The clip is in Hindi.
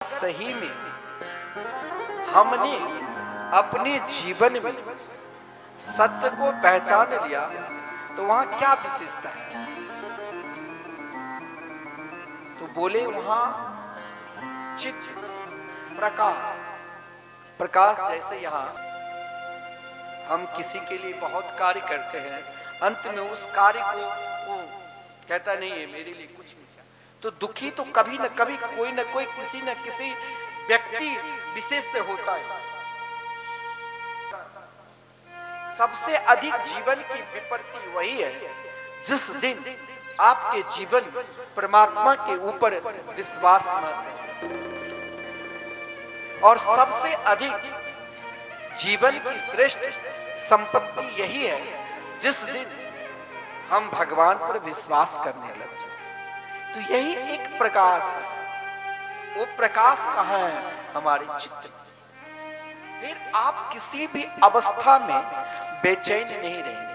सही में हमने अपने जीवन में सत्य को पहचान लिया तो वहां क्या विशेषता है? तो बोले वहां चित्त प्रकाश। प्रकाश जैसे यहां हम किसी के लिए बहुत कार्य करते हैं, अंत में उस कार्य को वो कहता नहीं है मेरे लिए कुछ नहीं किया, तो दुखी तो कभी न कभी कोई न कोई किसी न किसी व्यक्ति विशेष से होता है। सबसे अधिक जीवन की विपत्ति वही है जिस दिन आपके जीवन परमात्मा के ऊपर विश्वास न करें, और सबसे अधिक जीवन की श्रेष्ठ संपत्ति यही है जिस दिन हम भगवान पर विश्वास करने लग जाए। तो यही एक प्रकाश है। वो प्रकाश कहाँ है? हमारे चित्त में। फिर आप किसी भी अवस्था में बेचैन नहीं रहेंगे।